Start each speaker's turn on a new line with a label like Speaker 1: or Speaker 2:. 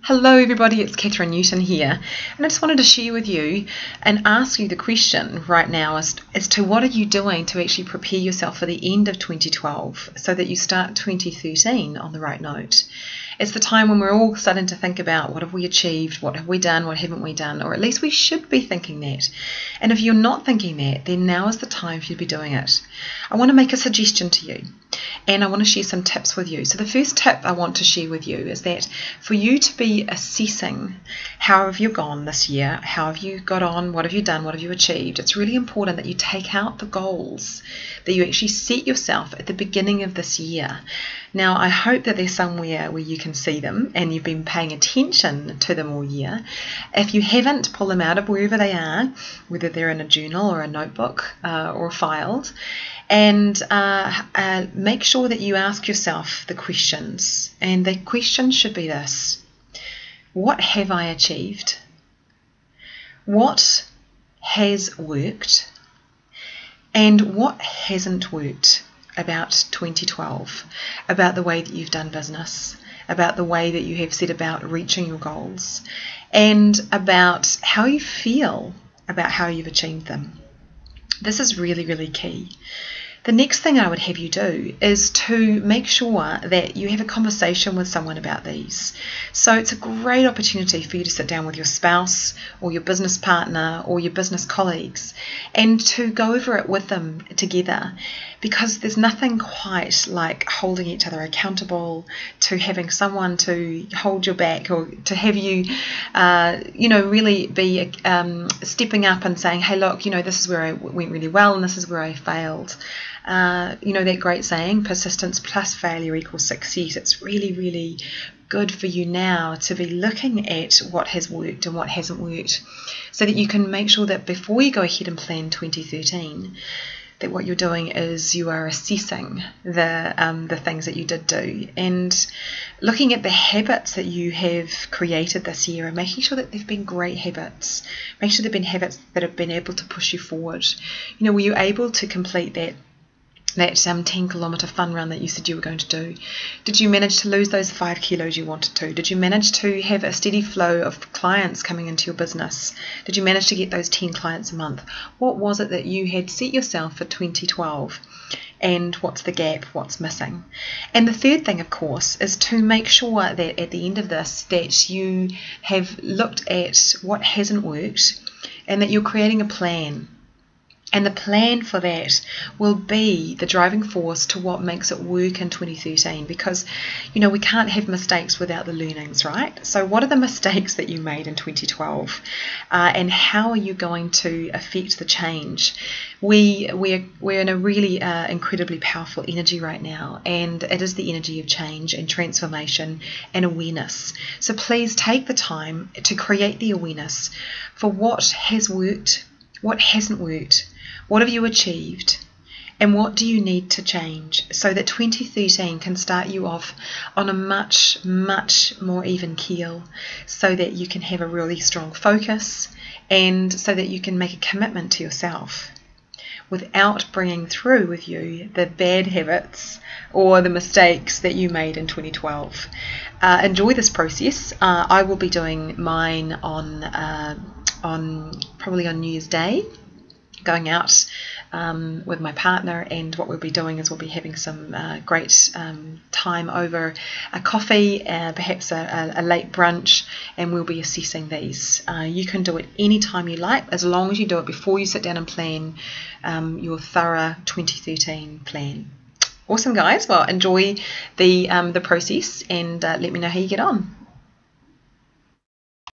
Speaker 1: Hello everybody, it's Catherine Newton here, and I just wanted to share with you and ask you the question right now as to what are you doing to actually prepare yourself for the end of 2012 so that you start 2013 on the right note. It's the time when we're all starting to think about what have we achieved, what have we done, what haven't we done, or at least we should be thinking that. And if you're not thinking that, then now is the time for you to be doing it. I want to make a suggestion to you, and I want to share some tips with you. So the first tip I want to share with you is that for you to be assessing how have you gone this year, how have you got on, what have you done, what have you achieved, it's really important that you take out the goals that you actually set yourself at the beginning of this year. Now, I hope that there's somewhere where you can see them and you've been paying attention to them all year. If you haven't, pull them out of wherever they are, whether they're in a journal or a notebook or filed, and make sure that you ask yourself the questions. And the question should be this: what have I achieved? What has worked? And what hasn't worked about 2012, about the way that you've done business, about the way that you have set about reaching your goals, and about how you feel about how you've achieved them. This is really, really key. The next thing I would have you do is to make sure that you have a conversation with someone about these. So it's a great opportunity for you to sit down with your spouse or your business partner or your business colleagues and to go over it with them together, because there's nothing quite like holding each other accountable, to having someone to hold your back or to have you, really be stepping up and saying, hey, look, this is where I went really well and this is where I failed. That great saying, persistence plus failure equals success. It's really, really good for you now to be looking at what has worked and what hasn't worked, so that you can make sure that before you go ahead and plan 2013, that what you're doing is you are assessing the things that you did do and looking at the habits that you have created this year and making sure that they've been great habits. Make sure they've been habits that have been able to push you forward. Were you able to complete that 10-kilometre fun run that you said you were going to do? Did you manage to lose those 5 kilos you wanted to? Did you manage to have a steady flow of clients coming into your business? Did you manage to get those 10 clients a month? What was it that you had set yourself for 2012? And what's the gap? What's missing? And the third thing, of course, is to make sure that at the end of this that you have looked at what hasn't worked and that you're creating a plan. And the plan for that will be the driving force to what makes it work in 2013, because, we can't have mistakes without the learnings, right? So what are the mistakes that you made in 2012? And how are you going to affect the change? We're in a really incredibly powerful energy right now, and it is the energy of change and transformation and awareness. So please take the time to create the awareness for what has worked, what hasn't worked. What have you achieved? And what do you need to change so that 2013 can start you off on a much, much more even keel, so that you can have a really strong focus and so that you can make a commitment to yourself without bringing through with you the bad habits or the mistakes that you made in 2012. Enjoy this process. I will be doing mine on probably on New Year's Day, going out with my partner, and what we'll be doing is we'll be having some great time over a coffee, perhaps a late brunch, and we'll be assessing these. You can do it anytime you like, as long as you do it before you sit down and plan your thorough 2013 plan. Awesome, guys. Well, enjoy the process and let me know how you get on.